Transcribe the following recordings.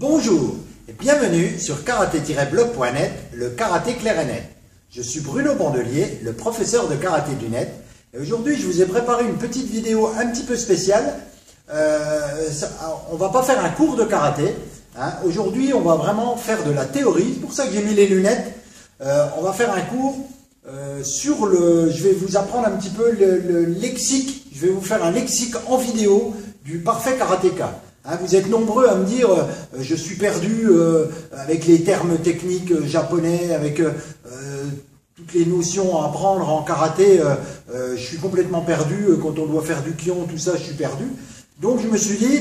Bonjour et bienvenue sur karaté-blog.net, le karaté clair et net. Je suis Bruno Bandelier, le professeur de karaté du net. Et aujourd'hui, je vous ai préparé une petite vidéo un petit peu spéciale. On va pas faire un cours de karaté. Hein. Aujourd'hui, on va vraiment faire de la théorie. C'est pour ça que j'ai mis les lunettes. On va faire un cours sur le... Je vais vous apprendre un petit peu le lexique. Je vais vous faire un lexique en vidéo du parfait karatéka. Hein, vous êtes nombreux à me dire je suis perdu avec les termes techniques japonais, avec toutes les notions à apprendre en karaté, je suis complètement perdu, quand on doit faire du kion, tout ça, je suis perdu. Donc je me suis dit,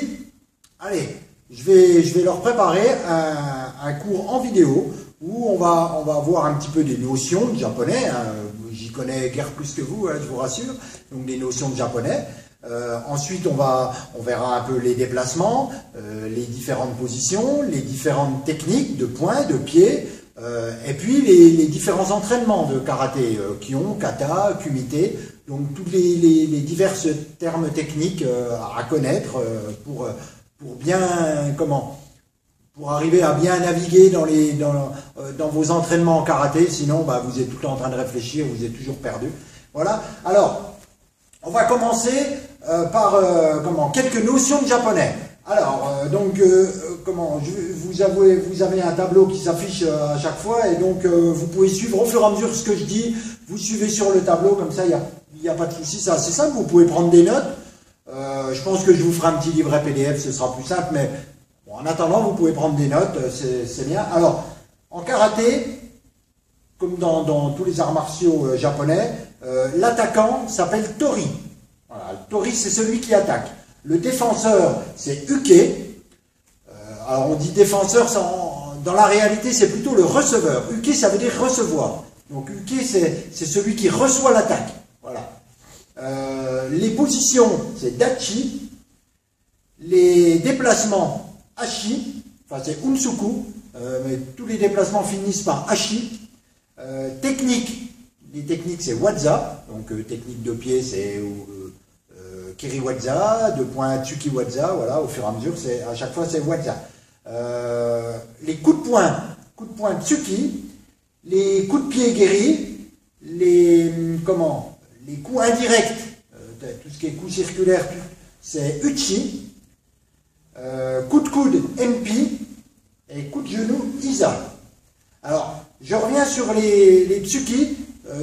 allez, je vais leur préparer un cours en vidéo où on va voir un petit peu des notions de japonais, hein, j'y connais guère plus que vous, hein, je vous rassure, donc des notions de japonais. Ensuite, on verra un peu les déplacements, les différentes positions, les différentes techniques de points, de pieds, et puis les différents entraînements de karaté, kion, kata, kumite, donc tous les divers termes techniques à connaître pour bien, pour arriver à bien naviguer dans vos entraînements en karaté, sinon bah, vous êtes tout le temps en train de réfléchir, vous êtes toujours perdu. Voilà, alors, on va commencer par quelques notions de japonais. Alors, vous avez un tableau qui s'affiche à chaque fois, et donc vous pouvez suivre au fur et à mesure ce que je dis. Vous suivez sur le tableau, comme ça, il n'y a pas de souci. C'est assez simple, vous pouvez prendre des notes. Je pense que je vous ferai un petit livret PDF, ce sera plus simple, mais bon, en attendant, vous pouvez prendre des notes, c'est bien. Alors, en karaté, comme dans tous les arts martiaux japonais, l'attaquant s'appelle tori. Voilà, le tori, c'est celui qui attaque. Le défenseur, c'est uke. Alors on dit défenseur, dans la réalité, c'est plutôt le receveur. Uke, ça veut dire recevoir. Donc uke, c'est celui qui reçoit l'attaque. Voilà. Les positions, c'est dachi. Les déplacements, ashi. Enfin, c'est unsuku. Mais tous les déplacements finissent par ashi. Technique. Les techniques, c'est waza. Donc technique de pied, c'est kiriwaza, de points tsukiwaza, voilà, au fur et à mesure, à chaque fois c'est waza. Les coups de poing tsuki, les coups de pied geri, les coups indirects, tout ce qui est coup circulaire, c'est uchi, coup de coude empi, et coup de genou isa. Alors, je reviens sur les tsuki.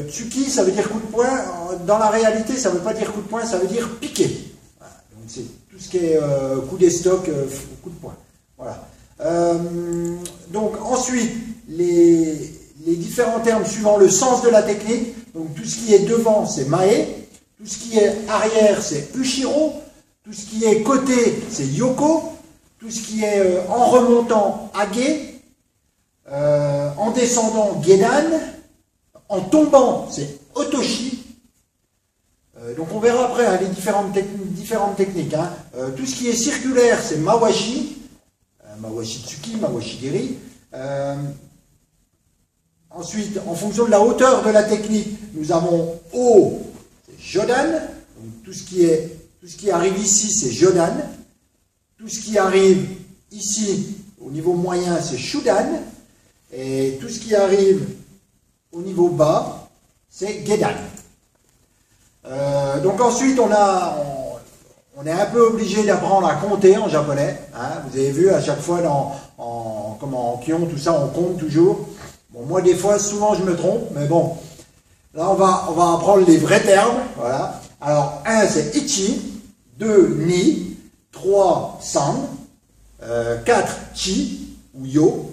Tsuki, ça veut dire coup de poing. Dans la réalité, ça ne veut pas dire coup de poing, ça veut dire piquer. Voilà. Donc c'est tout ce qui est coup d'estoc, coup de poing. Voilà. Donc ensuite, les différents termes suivant le sens de la technique. Donc tout ce qui est devant, c'est mae. Tout ce qui est arrière, c'est ushiro. Tout ce qui est côté, c'est yoko. Tout ce qui est en remontant, age. En descendant, gedan. En tombant, c'est otoshi. Donc on verra après hein, les différentes techniques. Hein. Tout ce qui est circulaire, c'est mawashi. Mawashi tsuki, mawashi geri. Ensuite, en fonction de la hauteur de la technique, nous avons o, c'est jodan. Donc tout ce qui arrive ici, c'est jodan. Tout ce qui arrive ici, au niveau moyen, c'est shudan. Et tout ce qui arrive au niveau bas, c'est gedan. Donc ensuite, on est un peu obligé d'apprendre à compter en japonais. Hein. Vous avez vu, à chaque fois, en kion, tout ça, on compte toujours. Bon, moi, des fois, souvent, je me trompe, mais bon. Là, on va apprendre les vrais termes. Voilà. Alors, 1, c'est ichi. 2, ni. 3, san. 4, chi, ou yo.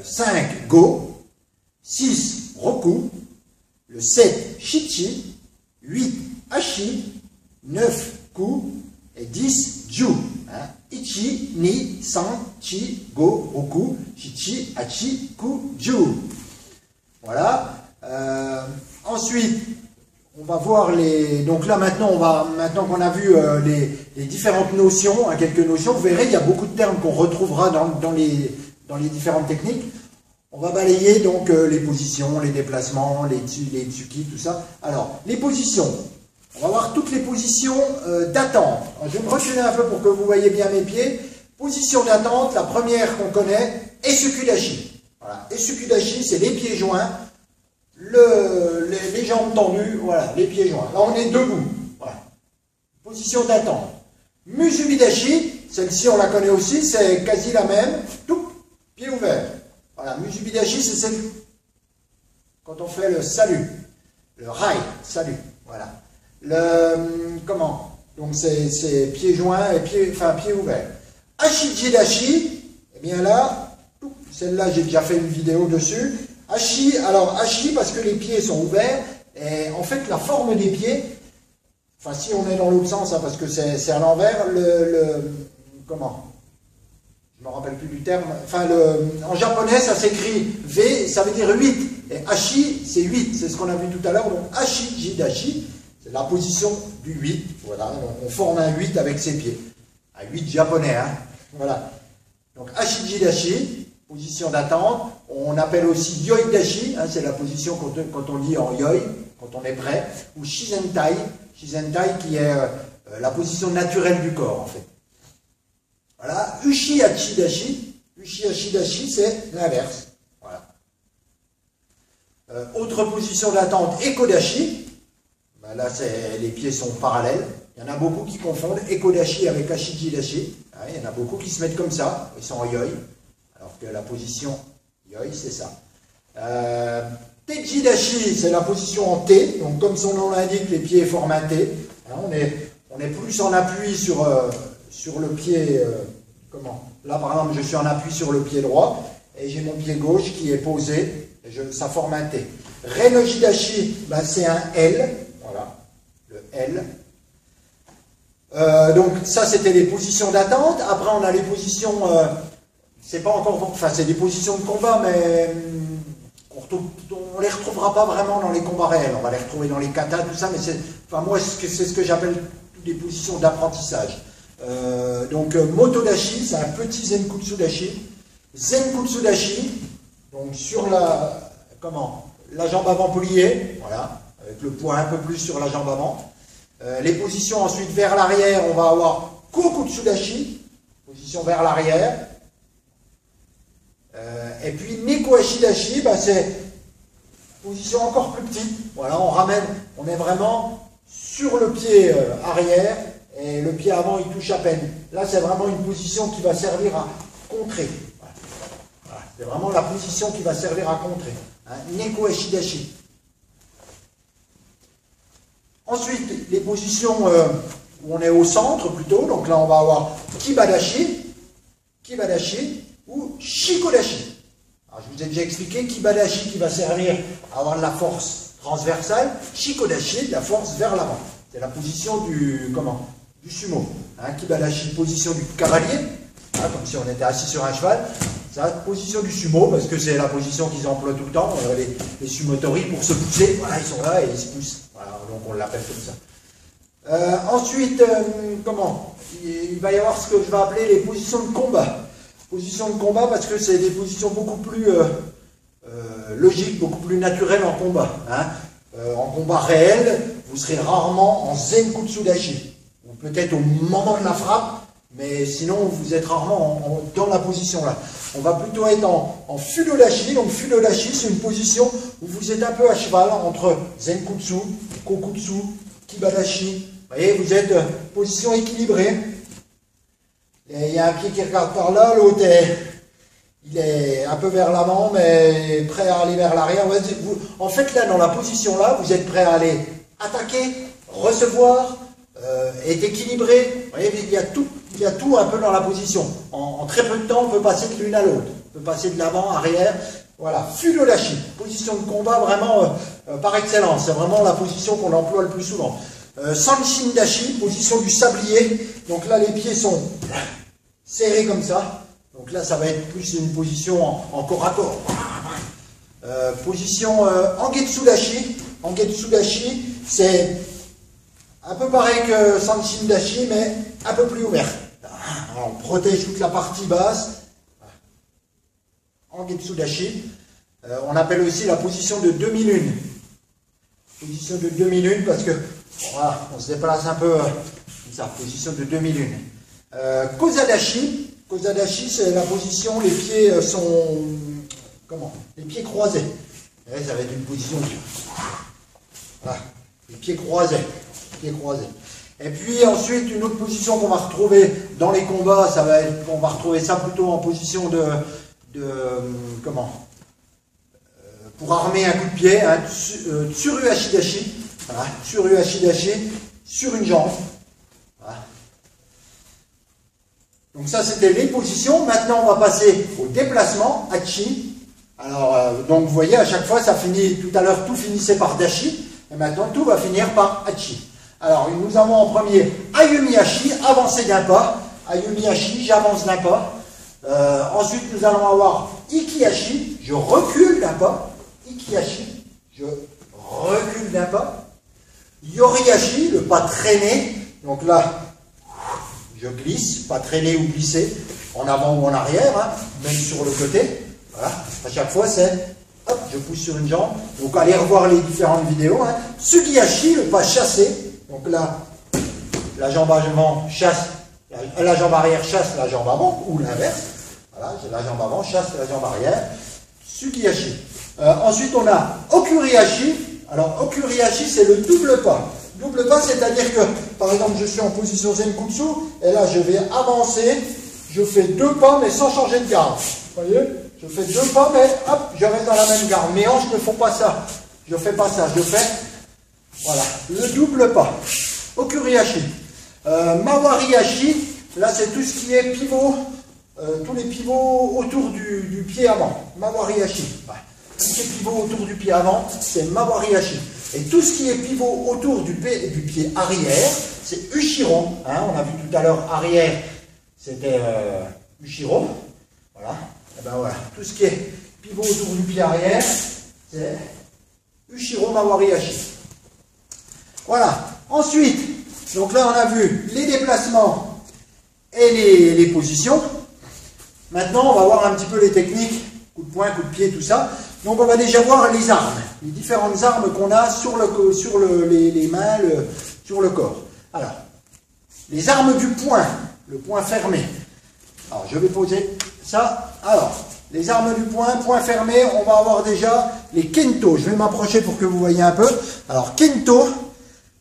5, go. 6, roku, le 7, shichi, 8, ashi, 9, ku, et 10, ju. Hein? Ichi, ni, san, chi, go, roku, shichi, achi, ku, ju. Voilà. Ensuite, on va voir les... Donc là, maintenant qu'on a vu les différentes notions, hein, quelques notions, vous verrez, il y a beaucoup de termes qu'on retrouvera dans les différentes techniques. On va balayer donc les positions, les déplacements, les tsuki, tout ça. Alors, les positions. On va voir toutes les positions d'attente. Je vais me reculer un peu pour que vous voyez bien mes pieds. Position d'attente, la première qu'on connaît, Esukudashi. Voilà, Esukudashi, c'est les pieds joints, les jambes tendues, voilà, les pieds joints. Là, on est debout. Voilà. Position d'attente. Musubidashi, celle-ci, on la connaît aussi, c'est quasi la même. Tout, pied ouvert. Voilà, Musubidashi, c'est celle quand on fait le salut, le rai, salut. Voilà. Donc, c'est pieds joints et pieds ouverts. Ashijidashi, eh bien là, celle-là, j'ai déjà fait une vidéo dessus. Ashi parce que les pieds sont ouverts, et en fait, la forme des pieds, enfin, si on est dans l'autre sens, hein, parce que c'est à l'envers, je me rappelle plus du terme, enfin, en japonais, ça s'écrit V, ça veut dire 8, et Ashi, c'est 8, c'est ce qu'on a vu tout à l'heure, donc Ashijidashi, c'est la position du 8, voilà, on forme un 8 avec ses pieds, un 8 japonais, hein, voilà. Donc, Ashijidashi, position d'attente, on appelle aussi Yoidashi, hein, c'est la position quand on dit en Yoi, quand on est prêt, ou Shizentai, qui est la position naturelle du corps, en fait. Voilà, Ushi-Hachidashi, c'est l'inverse. Voilà. Autre position d'attente, Ekodashi. Ben là, les pieds sont parallèles. Il y en a beaucoup qui confondent Ekodashi avec Ashijidashi. Il y en a beaucoup qui se mettent comme ça, ils sont en Yoi. Alors que la position Yoi, c'est ça. Tejidashi, c'est la position en T. Donc, comme son nom l'indique, les pieds forment un T. On est plus en appui sur le pied, là, par exemple, je suis en appui sur le pied droit, et j'ai mon pied gauche qui est posé, et ça forme un T. Renojidashi, ben, c'est un L, voilà, le L. Donc, ça, c'était les positions d'attente. Après, on a les positions, c'est pas encore, enfin, c'est des positions de combat, mais on les retrouvera pas vraiment dans les combats réels. On va les retrouver dans les katas, tout ça, mais moi, c'est ce que j'appelle des positions d'apprentissage. Donc Motodashi, c'est un petit Zenkutsudashi. Zenkutsudashi, donc sur la jambe avant pliée, voilà, avec le poids un peu plus sur la jambe avant. Les positions ensuite vers l'arrière, on va avoir Kokutsudashi, position vers l'arrière. Et puis Nekoashidashi, ben, c'est position encore plus petite. Voilà, on est vraiment sur le pied arrière. Et le pied avant, il touche à peine. Là, c'est vraiment une position qui va servir à contrer. Voilà. C'est vraiment la position qui va servir à contrer. Hein. Neko Eshidashi. Ensuite, les positions où on est au centre plutôt. Donc là, on va avoir Kibadashi ou Shikodashi. Alors, je vous ai déjà expliqué Kibadashi qui va servir à avoir de la force transversale. Shikodashi, de la force vers l'avant. C'est la position du sumo. Hein, Kibadashi, position du cavalier, hein, comme si on était assis sur un cheval. C'est la position du sumo, parce que c'est la position qu'ils emploient tout le temps. Les sumotori, pour se pousser, voilà, ils sont là et ils se poussent. Voilà, donc on l'appelle comme ça. Ensuite, il va y avoir ce que je vais appeler les positions de combat. Positions de combat, parce que c'est des positions beaucoup plus logiques, beaucoup plus naturelles en combat. Hein. En combat réel, vous serez rarement en Zenkutsudashi. Ou peut-être au moment de la frappe, mais sinon vous êtes rarement dans la position là. On va plutôt être en Fudodashi. Donc Fudodashi, c'est une position où vous êtes un peu à cheval entre Zenkutsu, Kokutsu, Kibadashi. Vous voyez, vous êtes position équilibrée. Et il y a un pied qui regarde par là, l'autre il est un peu vers l'avant, mais prêt à aller vers l'arrière. En fait, là, dans la position là, vous êtes prêt à aller attaquer, recevoir, être équilibré. Vous voyez, il y a tout un peu dans la position. En très peu de temps, on peut passer de l'une à l'autre. On peut passer de l'avant, arrière. Voilà, Fudodashi, position de combat vraiment par excellence. C'est vraiment la position qu'on emploie le plus souvent. Sanshin-dashi, position du sablier. Donc là, les pieds sont serrés comme ça. Donc là, ça va être plus une position en corps à corps. Position Angetsu-dashi. Angetsu-dashi, c'est un peu pareil que Sanshin-dashi, mais un peu plus ouvert. On protège toute la partie basse. Angetsu-dashi. On appelle aussi la position de demi-lune. Position de demi-lune parce que voilà, on se déplace un peu comme ça. Position de demi-lune. Kozadashi. Kozadashi, c'est la position, les pieds sont, comment? Les pieds croisés. Et ça va être une position voilà, les pieds croisés. Pieds croisés. Et puis ensuite, une autre position qu'on va retrouver dans les combats, ça va être, on va retrouver ça plutôt en position de comment? Pour armer un coup de pied, hein, Tsuru Ashidashi. Voilà, Tsuru Ashidashi sur une jambe. Voilà. Donc ça, c'était les positions. Maintenant, on va passer au déplacement, Hachi. Alors, donc vous voyez, à chaque fois, ça finit, tout à l'heure, tout finissait par Dashi. Et maintenant, tout va finir par Hachi. Alors, nous avons en premier Ayumiyashi, avancer d'un pas. Ayumiyashi, j'avance d'un pas. Ensuite, nous allons avoir Ikiyashi, je recule d'un pas. Ikiyashi, je recule d'un pas. Yoriyashi, le pas traîné. Donc là, je glisse, pas traîner ou glisser, en avant ou en arrière, hein, même sur le côté. Voilà. À chaque fois, c'est, hop, je pousse sur une jambe. Donc, allez revoir les différentes vidéos. Hein. Tsugiyashi, le pas chassé. Donc là, la jambe avant chasse, la jambe arrière chasse la jambe avant, ou l'inverse. Voilà, j'ai la jambe avant, chasse la jambe arrière. Tsugiyashi. Ensuite, on a Okuriyashi. Alors, Okuriyashi, c'est le double pas. Double pas, c'est-à-dire que, par exemple, je suis en position Zenkutsu, et là, je vais avancer, je fais 2 pas, mais sans changer de garde. Vous voyez? Je fais 2 pas, mais hop, je reste dans la même garde. Mes hanches ne font pas ça. Je ne fais pas ça. Je fais, voilà, le double pas. Okuriyashi. Mawariyashi, là, c'est tout ce qui est pivot, tous les pivots autour du pied avant. Mawariyashi. Ouais. Tout ce qui est pivot autour du pied avant, c'est Mawariyashi. Et tout ce qui est pivot autour du pied arrière, c'est Ushiro. Hein, on a vu tout à l'heure arrière, c'était Ushiro. Voilà. Et ben voilà. Tout ce qui est pivot autour du pied arrière, c'est Ushiro Mawariyashi. Voilà. Ensuite, donc là on a vu les déplacements et les positions. Maintenant, on va voir un petit peu les techniques, coup de poing, coup de pied, tout ça. Donc on va déjà voir les armes, les différentes armes qu'on a sur les mains, sur le corps. Alors, les armes du poing, le poing fermé. Alors, je vais poser ça. Alors, les armes du poing, poing fermé, on va avoir déjà les kento. Je vais m'approcher pour que vous voyez un peu. Alors, kento,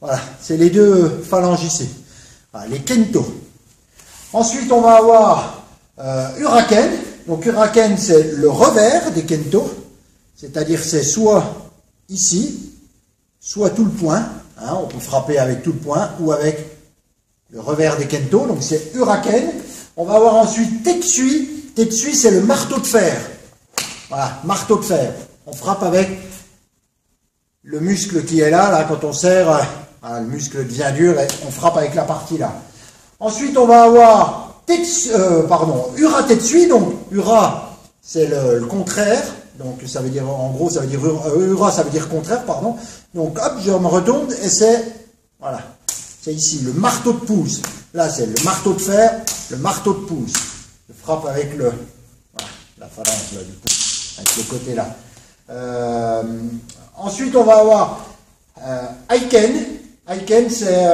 voilà, c'est les deux phalanges ici. Voilà, les kento. Ensuite, on va avoir uraken. Donc, uraken, c'est le revers des kento. C'est-à-dire c'est soit ici, soit tout le poing. Hein, on peut frapper avec tout le poing ou avec le revers des kento. Donc c'est uraken. On va avoir ensuite tetsui. Tetsui, c'est le marteau de fer. Voilà, marteau de fer. On frappe avec le muscle qui est là quand on serre, le muscle devient dur et on frappe avec la partie là. Ensuite, on va avoir ura tetsui. Donc ura, c'est le contraire. Donc ça veut dire, en gros, ça veut dire ura, ça veut dire contraire, pardon. Donc hop, je me retourne et c'est, voilà, c'est ici, le marteau de pouce. Là, c'est le marteau de fer, le marteau de pouce. Je frappe avec voilà, la phalange là, du pouce, avec le côté là. Ensuite, on va avoir aiken. Aiken, c'est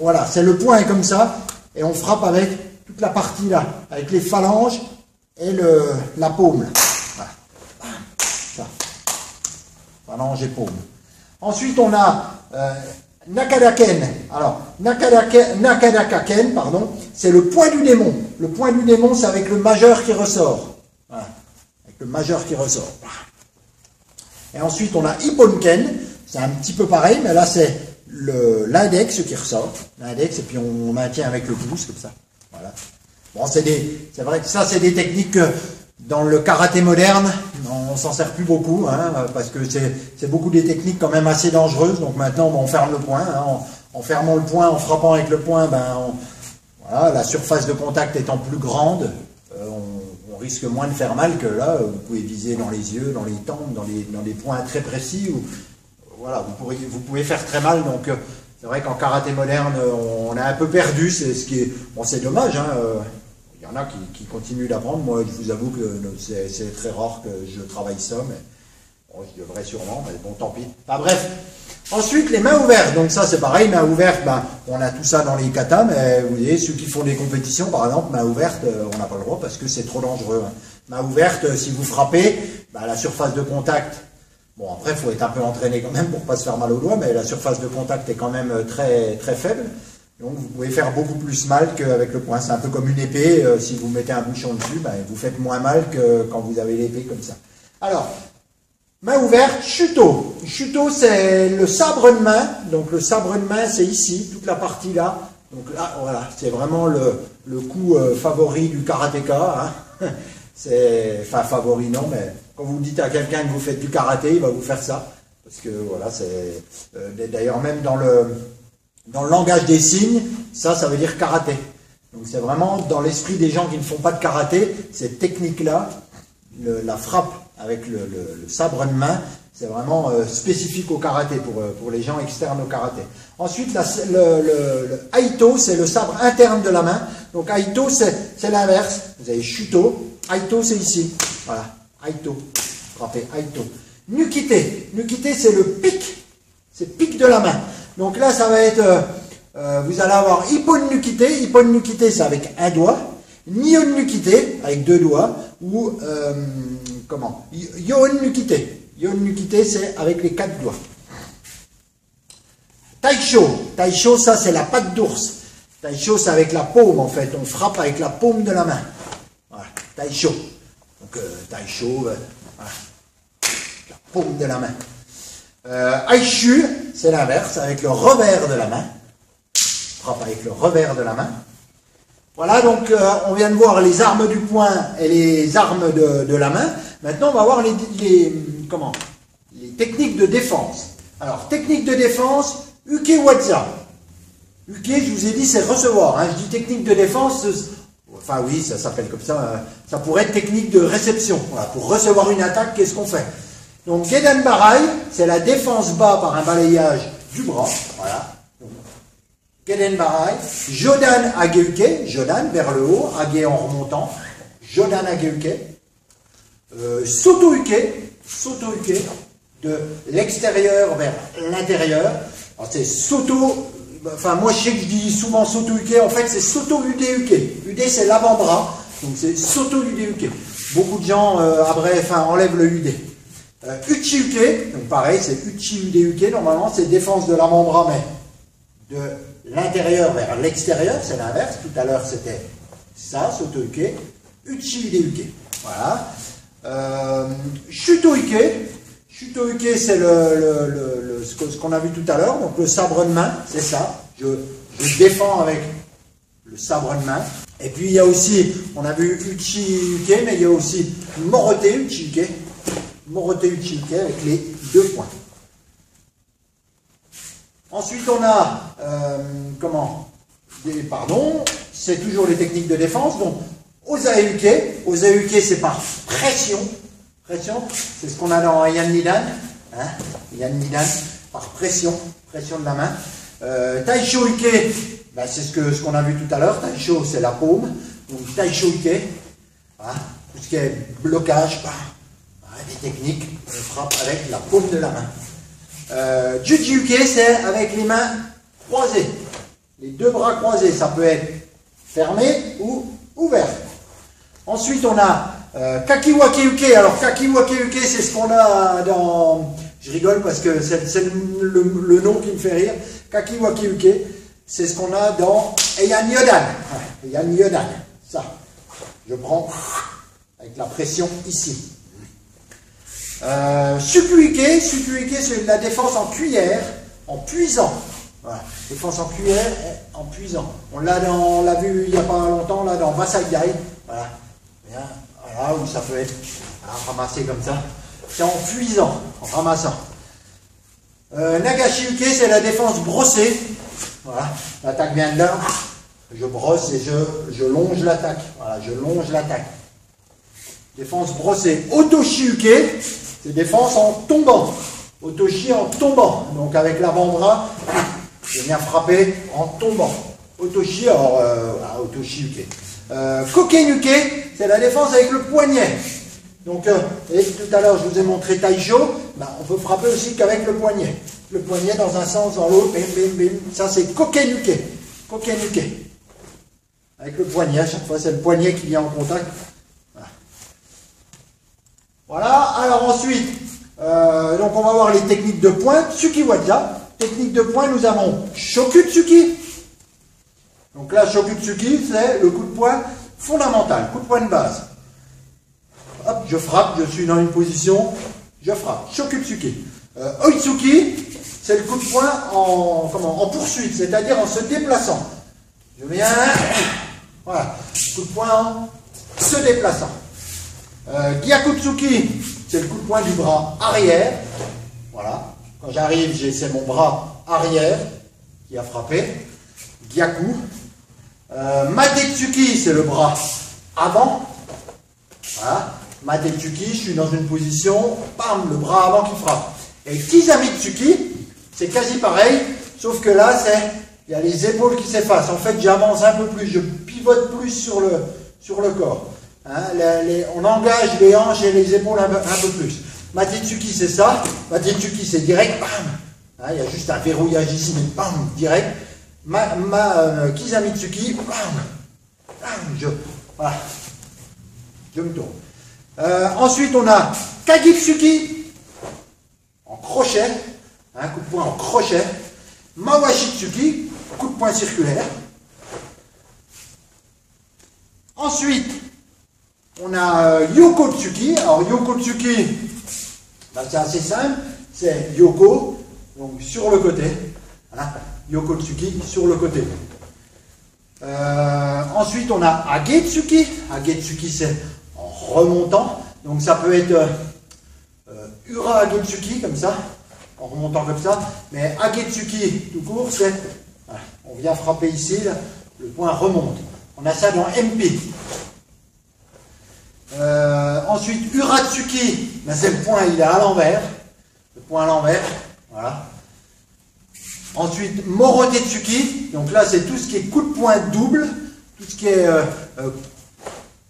voilà, c'est le poing comme ça, et on frappe avec toute la partie là, avec les phalanges et la paume. Voilà. Ça. Phalange et paume. Ensuite, on a nakadaken. Alors, nakadakaken, pardon, c'est le point du démon. Le point du démon, c'est avec le majeur qui ressort. Voilà. Avec le majeur qui ressort. Et ensuite, on a Ipponken. C'est un petit peu pareil, mais là, c'est l'index qui ressort. L'index, et puis on maintient avec le pouce, comme ça. Voilà. Bon, c'est vrai que ça, c'est des techniques que dans le karaté moderne, on s'en sert plus beaucoup, hein, parce que c'est beaucoup des techniques quand même assez dangereuses. Donc maintenant, on ferme le poing. Hein, en fermant le poing, en frappant avec le poing, voilà, la surface de contact étant plus grande, on risque moins de faire mal que là. Vous pouvez viser dans les yeux, dans les tempes, dans des points très précis. Où, voilà, vous pouvez faire très mal. Donc c'est vrai qu'en karaté moderne, on a un peu perdu. C'est ce qui est, bon, c'est dommage. Hein, il y en a qui continuent d'apprendre. Moi, je vous avoue que c'est très rare que je travaille ça, mais bon, je devrais sûrement, mais bon, tant pis. Enfin bref, Ensuite, les mains ouvertes. Donc ça, c'est pareil, mains ouvertes, ben, on a tout ça dans les katas, mais vous voyez, ceux qui font des compétitions, par exemple, mains ouvertes, on n'a pas le droit parce que c'est trop dangereux. Hein. Main ouverte, si vous frappez, ben, la surface de contact, bon après, il faut être un peu entraîné quand même pour pas se faire mal aux doigts, mais la surface de contact est quand même très, très faible. Donc vous pouvez faire beaucoup plus mal qu'avec le poing. C'est un peu comme une épée, si vous mettez un bouchon dessus, ben, vous faites moins mal que quand vous avez l'épée comme ça. Alors, main ouverte, chuto. Chuto, c'est le sabre de main. Donc le sabre de main, c'est ici, toute la partie là. Donc là, voilà, c'est vraiment le coup favori du karatéka. Hein. Enfin, favori non, mais quand vous dites à quelqu'un que vous faites du karaté, il va vous faire ça. Parce que voilà, c'est... D'ailleurs, même dans le langage des signes, ça veut dire karaté. Donc c'est vraiment dans l'esprit des gens qui ne font pas de karaté, cette technique-là, la frappe avec le sabre de main, c'est vraiment spécifique au karaté, pour les gens externes au karaté. Ensuite, le aito, c'est le sabre interne de la main. Donc aito, c'est l'inverse. Vous avez shuto, aito, c'est ici. Voilà, aito, frappez, aito. Nukite, nukite, c'est le pic, c'est le pic de la main. Donc là, ça va être, vous allez avoir ippon nukite, c'est avec un doigt. Nihon nukite, avec deux doigts. Ou, Yoon nukite, c'est avec les quatre doigts. Taisho, ça c'est la patte d'ours. Taisho, c'est avec la paume en fait. On frappe avec la paume de la main. Voilà, taisho. Donc, taisho, voilà. La paume de la main. Aishu, c'est l'inverse, avec le revers de la main. Frappe avec le revers de la main. Voilà, donc on vient de voir les armes du poing et les armes de la main. Maintenant, on va voir les techniques de défense. Alors, technique de défense, uke waza. Uke, je vous ai dit, c'est recevoir. Hein. Je dis technique de défense, enfin oui, ça s'appelle comme ça. Ça pourrait être technique de réception. Voilà, pour recevoir une attaque, qu'est-ce qu'on fait? Donc, Geden Barai, c'est la défense bas par un balayage du bras. Voilà. Geden Barai. Jodan Ageuke, Jodan vers le haut, Age en remontant. Jodan Ageuke. Soto Uke, de l'extérieur vers l'intérieur. Alors, c'est Soto. Enfin, moi, je sais que je dis souvent Soto Uke. En fait, c'est Soto Ude Uke. Ude, c'est l'avant-bras. Donc, c'est Soto Ude Uke. Beaucoup de gens, enlèvent le Ude. Uchi Uke, donc pareil, c'est Uchi Ude Uke, normalement c'est défense de l'avant-bras, mais de l'intérieur vers l'extérieur, c'est l'inverse. Tout à l'heure c'était ça, Soto Uke, Uchi Ude Uke. Voilà. Shuto Uke, c'est ce qu'on a vu tout à l'heure, donc le sabre de main, c'est ça. Je défends avec le sabre de main. Et puis il y a aussi, on a vu Uchi Uke, mais il y a aussi Morote Uchi Uke. Morote Uchi Uke avec les deux points. Ensuite, on a, c'est toujours les techniques de défense. Donc, Osaeuke, c'est par pression. Pression, c'est ce qu'on a dans Yan Nidan. Hein, Yan Nidan, par pression de la main. Taisho Uke, ben, c'est ce qu'on a vu tout à l'heure. Taisho, c'est la paume. Donc, Taisho Uke, voilà, tout ce qui est blocage. Des techniques, on frappe avec la paume de la main. Juji-uke, c'est avec les mains croisées. Les deux bras croisés, ça peut être fermé ou ouvert. Ensuite, on a Kakiwake-uke. Alors, Kakiwake-uke, c'est ce qu'on a dans... Je rigole parce que c'est le nom qui me fait rire. Kakiwake-uke, c'est ce qu'on a dans Eian Yodan. Eian Yodan, ça. Je prends avec la pression ici. Sukuike, c'est la défense en cuillère, en puisant. Voilà, défense en cuillère, en puisant. On l'a vu il n'y a pas longtemps, là, dans Vasaigai. Voilà. Voilà, où ça peut être ramassé comme ça. C'est en puisant, en ramassant. Nagashiuke, c'est la défense brossée. Voilà, l'attaque vient de là. Je brosse et je longe l'attaque. Voilà, je longe l'attaque. Défense brossée. Otoshiuke, c'est défense en tombant. Otoshi en tombant. Donc avec l'avant-bras, je viens frapper en tombant. Otoshi, alors Otoshiuke. Kokenuke, c'est la défense avec le poignet. Donc, et tout à l'heure, je vous ai montré Taisho, ben, on peut frapper aussi qu'avec le poignet. le poignet dans un sens, dans l'autre, bim, bim, bim. Ça, c'est kokenuke. Kokenuke. Avec le poignet, à chaque fois, c'est le poignet qui vient en contact. Voilà. Voilà. Alors ensuite, donc on va voir les techniques de poing. Tsukiwaza. Technique de poing, nous avons Shokutsuki. Donc là, Shokutsuki, c'est le coup de poing fondamental, coup de poing de base. Hop, je frappe, je suis dans une position, je frappe. Shokutsuki. Oitsuki, c'est le coup de poing en poursuite, c'est-à-dire en se déplaçant. Je viens, voilà, coup de poing en se déplaçant. Gyakutsuki, c'est le coup de poing du bras arrière. Voilà. Quand j'arrive, c'est mon bras arrière qui a frappé. Gyaku. Madetsuki, c'est le bras avant. Voilà. Madetsuki, je suis dans une position, bam, le bras avant qui frappe. Et Kizamitsuki, c'est quasi pareil, sauf que là, il y a les épaules qui s'effacent. En fait, j'avance un peu plus, je pivote plus sur le corps. Hein, on engage les hanches et les épaules un peu plus. Madetsuki, c'est ça. Madetsuki, c'est direct, bam. Hein, il y a juste un verrouillage ici, mais bam, direct. Kizamitsuki, bam, bam, voilà, je me tourne. Ensuite, on a Kagitsuki, en crochet, un coup de poing en crochet. Mawashitsuki, coup de poing circulaire. Ensuite, on a Yokotsuki. Alors, Yokotsuki, ben, c'est assez simple, c'est Yoko, donc sur le côté. Hein, Yokotsuki sur le côté. Ensuite, on a Agetsuki. Agetsuki, c'est en remontant. Donc, ça peut être Ura Agetsuki, comme ça, en remontant comme ça. Mais Agetsuki, tout court, c'est... On vient frapper ici, là, le point remonte. On a ça dans MP. Ensuite, Uratsuki, ben, c'est le point, il est à l'envers. Le point à l'envers, voilà. Ensuite, Morotetsuki, donc là c'est tout ce qui est coup de poing double, tout ce qui est,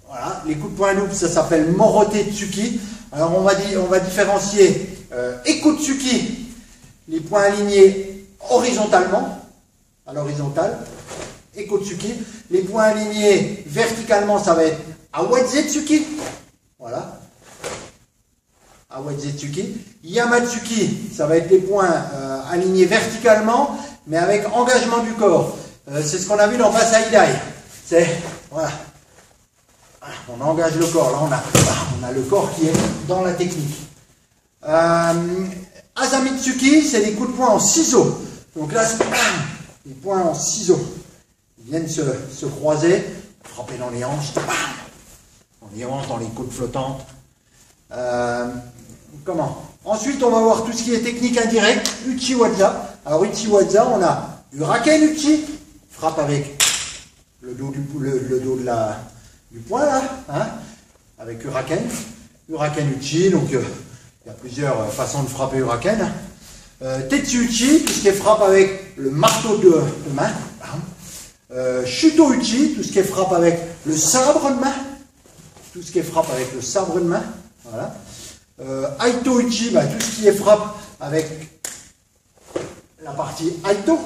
voilà, les coups de poing double, ça s'appelle Morotetsuki. Alors on va différencier Ekotsuki, les points alignés horizontalement, à l'horizontale, Ekotsuki. Les points alignés verticalement, ça va être Awazetsuki, voilà. Awazetsuki. Yamatsuki, ça va être des points alignés verticalement, mais avec engagement du corps. C'est ce qu'on a vu dans Basaidai. C'est, voilà. On engage le corps. Là, on a le corps qui est dans la technique. Asamitsuki, c'est des coups de poing en ciseaux. Donc là, c'est des points en ciseaux. Ils viennent se croiser, frapper dans les hanches, dans les hanches, dans les côtes flottantes. Comment? Ensuite, on va voir tout ce qui est technique indirecte, Uchiwaza. Alors, Uchiwaza, on a Uraken Uchi, frappe avec le dos du poing, là, hein, avec Uraken. Uraken Uchi, donc il y a plusieurs façons de frapper Uraken. Tetsu Uchi, tout ce qui est frappe avec le marteau de main. Shuto Uchi, tout ce qui est frappe avec le sabre de main. Tout ce qui est frappe avec le sabre de main. Voilà. Aito Uchi, bah, tout ce qui est frappe avec la partie Aito,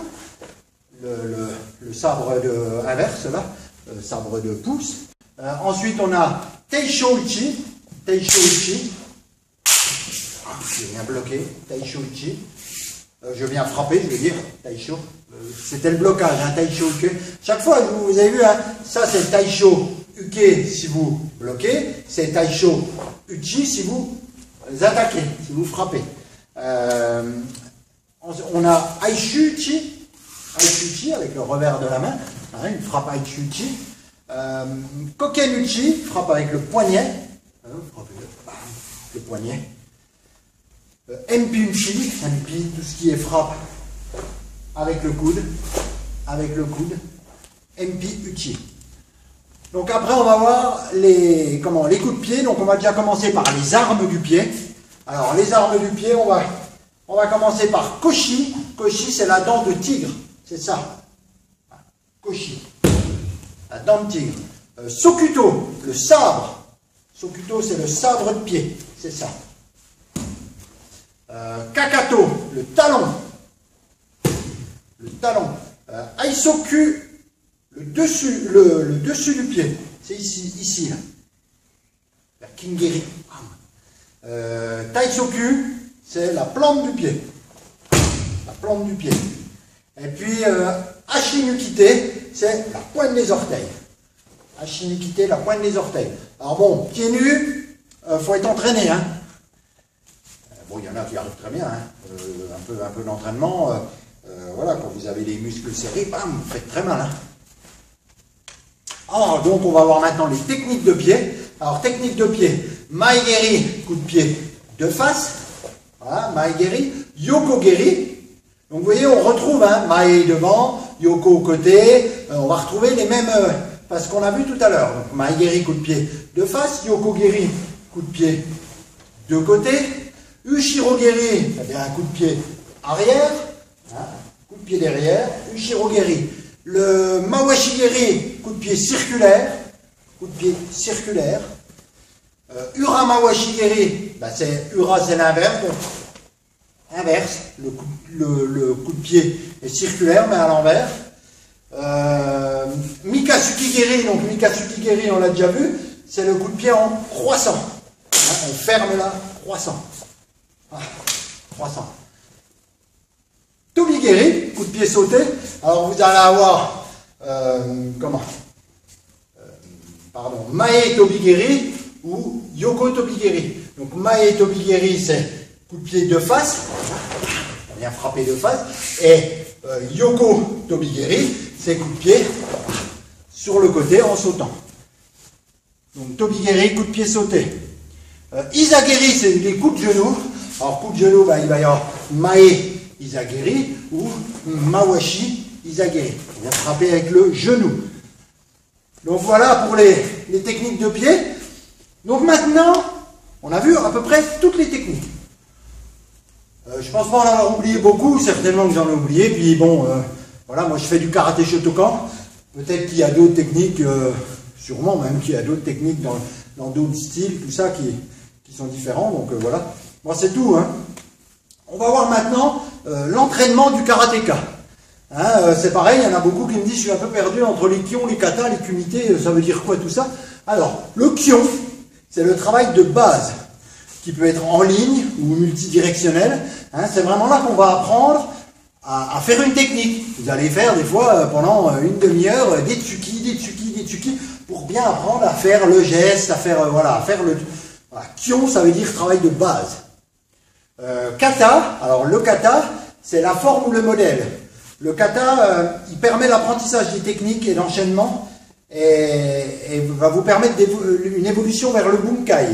le sabre inverse, là, le sabre de pouce. Ensuite, on a Teisho Uchi. Teisho Uchi. Je viens bloquer. Teisho Uchi. Je viens frapper, je veux dire. Taisho. C'était le blocage, hein, Taisho Uke. Chaque fois, vous avez vu, hein, ça c'est le Taisho Uke si vous bloquez. C'est Taisho Uchi si vous attaquez, si vous frappez. On a Aishu Uchi. Aishu Uchi avec le revers de la main. Hein, une frappe Aishu Uchi. Koken Uchi, frappe avec le poignet. Le poignet. MP Uchi, MP, tout ce qui est frappe avec le coude. Avec le coude. MP Uchi. Donc après, on va voir les coups de pied. Donc on va déjà commencer par les armes du pied. Alors les armes du pied, on va commencer par Koshi. Koshi, c'est la dent de tigre. C'est ça. Koshi. La dent de tigre. Sokuto, le sabre. Sokuto, c'est le sabre de pied. C'est ça. Kakato, le talon. le talon. Aisoku, le dessus du pied. C'est ici là. La Kingeri. Taisoku, c'est la plante du pied. La plante du pied. Et puis, Ashinukite, c'est la pointe des orteils. Ashinukite, la pointe des orteils. Alors bon, pieds nus, faut être entraîné, hein. Bon, il y en a qui arrivent très bien, hein. Un peu d'entraînement. Voilà, quand vous avez les muscles serrés, bam, vous faites très mal, hein. Alors, donc, on va voir maintenant les techniques de pied. Alors, technique de pied, Maegeri, coup de pied de face. Voilà, Maegeri. Yokogeri. Donc, vous voyez, on retrouve, hein, Mae devant, Yoko au côté. On va retrouver les mêmes, parce qu'on a vu tout à l'heure. Donc, Maegeri, coup de pied de face. Yokogeri, coup de pied de côté. Ushirogeri, c'est-à-dire un coup de pied arrière. Hein, coup de pied derrière. Ushirogeri. Le Mawashigeri, coup de pied circulaire. Coup de pied circulaire. Ura Mawashigeri, bah Ura c'est l'inverse. Inverse, le coup de pied est circulaire mais à l'envers. Mikasukigeri, donc Mikasukigeri on l'a déjà vu, c'est le coup de pied en croissant. Hein, on ferme là, croissant. Ah, croissant. Tobigeri, coup de pied sauté. Alors vous allez avoir, Mae Tobigeri ou Yoko Tobigeri. Donc Mae Tobigeri, c'est coup de pied de face, on vient frapper de face, et Yoko Tobigeri, c'est coup de pied sur le côté en sautant. Donc Tobigeri, coup de pied sauté. Izageri, c'est les coups de genoux. Alors coup de genoux, bah, il va y avoir Mae Izageri ou Mawashi Izageri. On vient frapper avec le genou. Donc voilà pour les techniques de pied. Donc maintenant, on a vu à peu près toutes les techniques. Je pense pas en avoir oublié beaucoup, certainement que j'en ai oublié. Puis bon, voilà, moi je fais du karaté Shotokan. Peut-être qu'il y a d'autres techniques, sûrement même qu'il y a d'autres techniques dans d'autres styles, tout ça qui sont différents. Donc voilà, moi c'est tout. Hein. On va voir maintenant l'entraînement du karatéka. Hein, c'est pareil, il y en a beaucoup qui me disent je suis un peu perdu entre les kions, les katas, les kumités, ça veut dire quoi tout ça? Alors, le kion, c'est le travail de base, qui peut être en ligne ou multidirectionnel. Hein, c'est vraiment là qu'on va apprendre à faire une technique. Vous allez faire des fois pendant une demi-heure des tsuki, pour bien apprendre à faire le geste, à faire le... Voilà. Kion, ça veut dire travail de base. Kata, alors le kata, c'est la forme ou le modèle. Le kata, il permet l'apprentissage des techniques et l'enchaînement et va vous permettre une évolution vers le bunkai.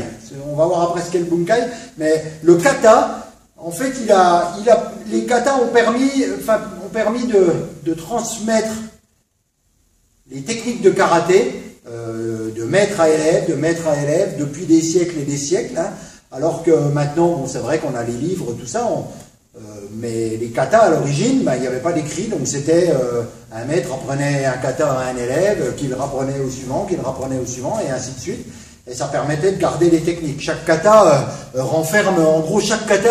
On va voir après ce qu'est le bunkai, mais le kata, en fait, les katas ont permis de transmettre les techniques de karaté de maître à élève depuis des siècles et des siècles. Hein, alors que maintenant, bon, c'est vrai qu'on a les livres, tout ça, mais les katas à l'origine, il n'y avait pas d'écrit, donc c'était un maître apprenait un kata à un élève, qui le rapprenait au suivant, et ainsi de suite. Et ça permettait de garder les techniques. Chaque kata renferme, en gros, chaque kata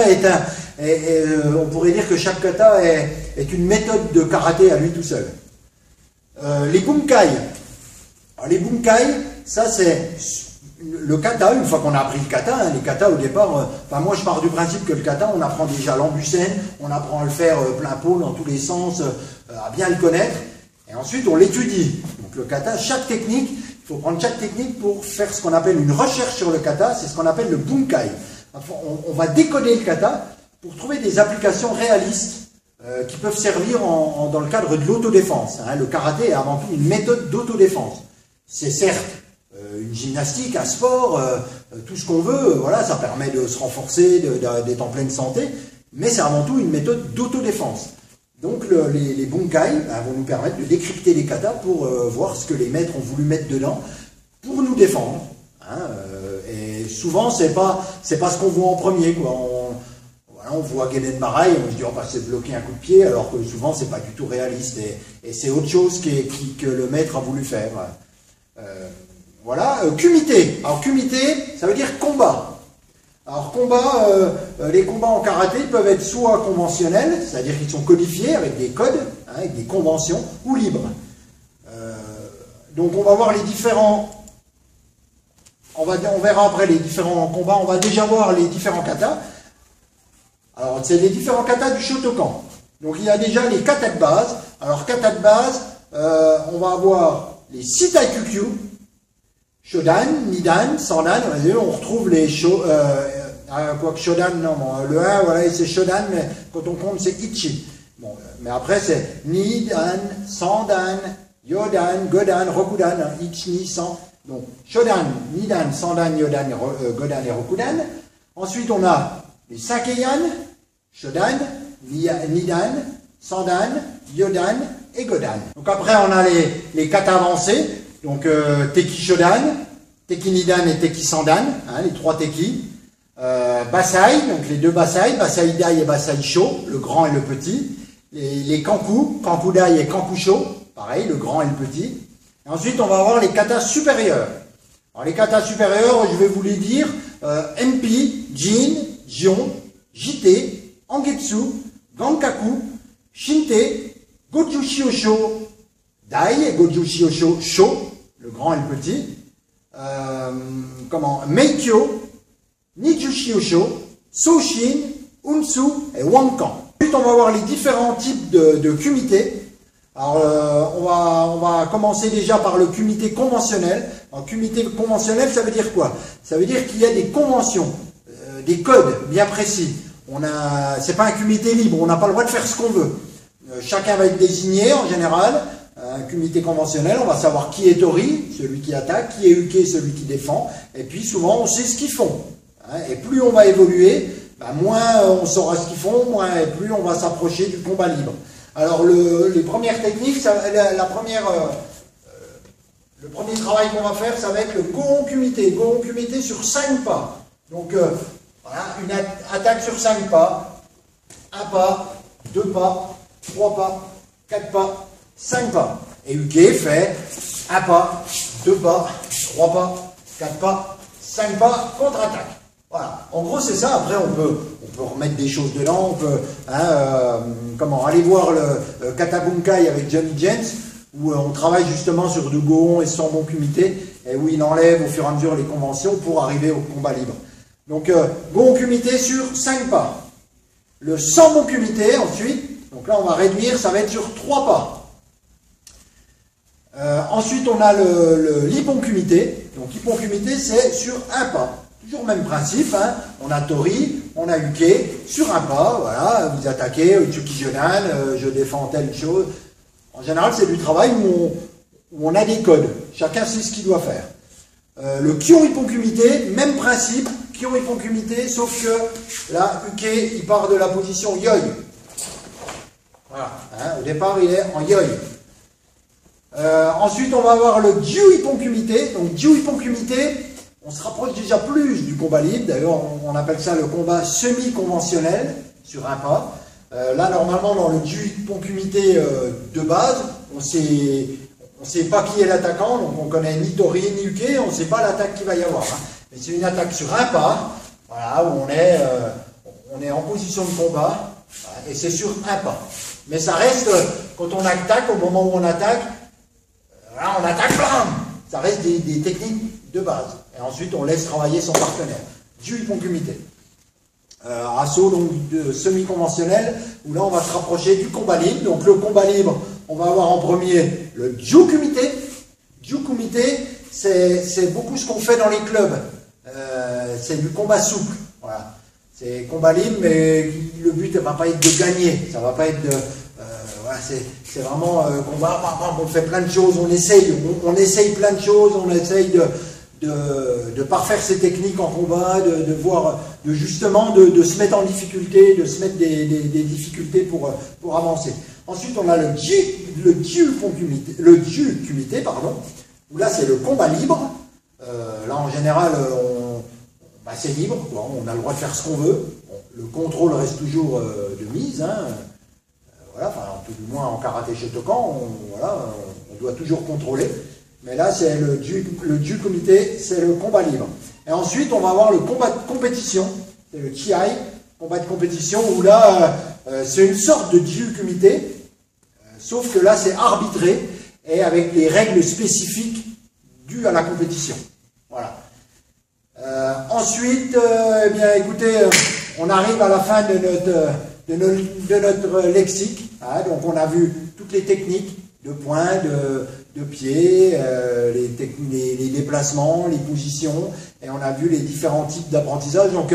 on pourrait dire que chaque kata est une méthode de karaté à lui tout seul. Les bunkai. Alors, les bunkai, ça c'est le kata, une fois qu'on a appris le kata, hein, les katas au départ, moi je pars du principe que le kata, on apprend déjà l'ambucène, on apprend à le faire plein pot dans tous les sens, à bien le connaître, et ensuite on l'étudie. Donc le kata, chaque technique, il faut prendre chaque technique pour faire ce qu'on appelle une recherche sur le kata, c'est ce qu'on appelle le bunkai. Enfin, on va décoder le kata pour trouver des applications réalistes qui peuvent servir dans le cadre de l'autodéfense. Hein. Le karaté est avant tout une méthode d'autodéfense. C'est certes une gymnastique, un sport, tout ce qu'on veut, voilà, ça permet de se renforcer, d'être en pleine santé, mais c'est avant tout une méthode d'autodéfense. Donc les bunkai vont nous permettre de décrypter les katas pour voir ce que les maîtres ont voulu mettre dedans pour nous défendre. Hein, et souvent, c'est pas ce qu'on voit en premier, quoi. On voit Genen Marai, on se dit oh, c'est bloquer un coup de pied, alors que souvent c'est pas du tout réaliste et c'est autre chose que le maître a voulu faire. Voilà, kumité. Alors kumité, ça veut dire combat. Alors combat, les combats en karaté peuvent être soit conventionnels, c'est-à-dire qu'ils sont codifiés avec des codes, hein, avec des conventions, ou libres. Donc on va voir les différents, on verra après les différents combats, on va déjà voir les différents katas. Alors c'est les différents katas du Shotokan. Donc il y a déjà les katas de base. Alors kata de base, on va avoir les 6 taikukyu, Shodan, Nidan, Sandan, on retrouve les quoique Shodan, non, bon, le 1, voilà, c'est Shodan, mais quand on compte, c'est Ichi. Bon, mais après, c'est Nidan, Sandan, Yodan, Godan, Rokudan, Ichi, Ni, San. Donc, Shodan, Nidan, Sandan, Yodan, Godan et Rokudan. Ensuite, on a les 5 Heian, Shodan, Nidan, Sandan, Yodan et Godan. Donc après, on a les katas avancés. Donc Teki Shodan, Teki Nidan et Teki Sandan, hein, les 3 Teki. Basai, donc les 2 Basai, Basai Dai et Basai Sho, le grand et le petit. Les Kanku, Kanku Dai et Kanku Sho, pareil, le grand et le petit. Et ensuite, on va avoir les katas supérieurs. Alors les katas supérieurs, je vais vous les dire, MP, Jin, Jion, JT, Angetsu, Gankaku, Shinte, Goju Shiosho, Dai et Goju Shiosho, Sho, le grand et le petit. Meikyo, Niju Shiosho, Soshin, Unsu et Wankan. Ensuite, on va voir les différents types de kumite. Alors, on va commencer déjà par le kumite conventionnel. Alors, kumite conventionnel, ça veut dire quoi? Ça veut dire qu'il y a des conventions, des codes bien précis. C'est pas un kumite libre, on n'a pas le droit de faire ce qu'on veut. Chacun va être désigné en général. Un kumite conventionnel, on va savoir qui est tori, celui qui attaque, qui est uke, celui qui défend. Et puis souvent, on sait ce qu'ils font. Et plus on va évoluer, moins on saura ce qu'ils font, moins et plus on va s'approcher du combat libre. Alors les premières techniques, le premier travail qu'on va faire, ça va être le Gohon Kumite. Gohon Kumite sur 5 pas. Donc voilà, une attaque sur 5 pas. 1 pas, 2 pas, 3 pas, 4 pas, 5 pas. Et uke fait 1 pas, 2 pas, 3 pas, 4 pas, 5 pas, contre-attaque. Voilà, en gros c'est ça. Après on peut remettre des choses dedans, on peut aller voir le Kata Bunkai avec Johnny James, où on travaille justement sur du Gohon et Sanbon Kumite, et où il enlève au fur et à mesure les conventions pour arriver au combat libre. Donc Gohon Kumite sur 5 pas. Le Sanbon Kumite ensuite, donc là on va réduire, ça va être sur 3 pas. Ensuite on a le Ippon Kumite. Donc Ippon Kumite c'est sur 1 pas. Toujours le même principe, hein. On a tori, on a uke, sur 1 pas, voilà, vous attaquez, Utsuki Jonan, je défends telle chose. En général, c'est du travail où on a des codes, chacun sait ce qu'il doit faire. Le Kyo Ippon Kumite, même principe, Kyo Ippon Kumite, sauf que là, uke, il part de la position yoi. Voilà, hein, au départ, il est en yoi. Ensuite, on va avoir le Jiu Ippon Kumite. Donc, Jiu Ippon Kumite, on se rapproche déjà plus du combat libre. D'ailleurs, on appelle ça le combat semi-conventionnel sur 1 pas. Là, normalement, dans le Jiu Ippon Kumite de base, on sait pas qui est l'attaquant, donc on connaît ni tori ni uke, on ne sait pas l'attaque qu'il va y avoir. Hein. Mais c'est une attaque sur 1 pas, voilà, où on est en position de combat, voilà, et c'est sur 1 pas. Mais ça reste, quand on attaque, au moment où on attaque, voilà, on attaque, blam, ça reste des techniques de base. Et ensuite, on laisse travailler son partenaire. Jiu Ippon Kumite. Assaut donc semi-conventionnel, où là on va se rapprocher du combat libre. Donc le combat libre, on va avoir en premier le Jiu Kumite. Jiu Kumite, c'est beaucoup ce qu'on fait dans les clubs. C'est du combat souple. Voilà. C'est combat libre, mais le but ne va pas être de gagner. Ça va pas être de... voilà, c'est vraiment combat, on fait plein de choses, on essaye plein de choses, on essaye de parfaire ses techniques en combat, de voir, justement de se mettre en difficulté, de se mettre des difficultés pour avancer. Ensuite, on a le Jiu Kumite, pardon, où là c'est le combat libre. Là en général, c'est libre, quoi. On a le droit de faire ce qu'on veut. Bon, le contrôle reste toujours de mise, hein. Voilà, enfin, tout du moins en karaté Shotokan, on doit toujours contrôler. Mais là, c'est le Jiu Kumite, c'est le combat libre. Et ensuite, on va avoir le combat de compétition, c'est le Chiai, combat de compétition, où là, c'est une sorte de Jiu Kumite, sauf que là, c'est arbitré et avec des règles spécifiques dues à la compétition. Voilà. Ensuite, eh bien, écoutez, on arrive à la fin de notre lexique. Hein, donc, on a vu toutes les techniques de poing, de pied, les déplacements, les positions, et on a vu les différents types d'apprentissage. Donc,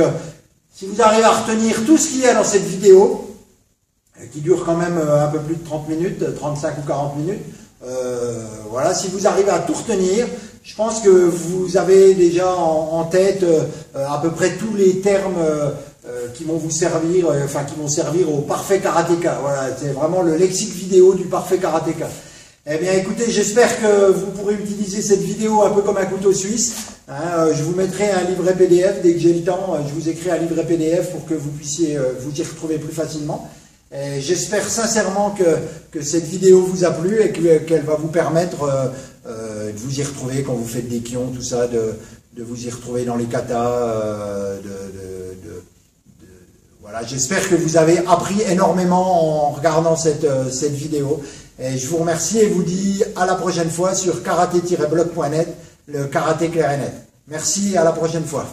si vous arrivez à retenir tout ce qu'il y a dans cette vidéo, qui dure quand même un peu plus de 30 minutes, 35 ou 40 minutes, voilà, si vous arrivez à tout retenir, je pense que vous avez déjà en tête à peu près tous les termes qui vont vous servir, enfin qui vont servir au parfait karatéka. Voilà, c'est vraiment le lexique vidéo du parfait karatéka. Eh bien écoutez, j'espère que vous pourrez utiliser cette vidéo un peu comme un couteau suisse. Hein, je vous mettrai un livret PDF dès que j'ai le temps. Je vous écris un livret PDF pour que vous puissiez vous y retrouver plus facilement. J'espère sincèrement que cette vidéo vous a plu et qu'elle va vous permettre de vous y retrouver quand vous faites des kions, tout ça, de vous y retrouver dans les katas, voilà. J'espère que vous avez appris énormément en regardant cette vidéo. Et je vous remercie et vous dis à la prochaine fois sur karaté-blog.net, le karaté clair et net. Merci, à la prochaine fois.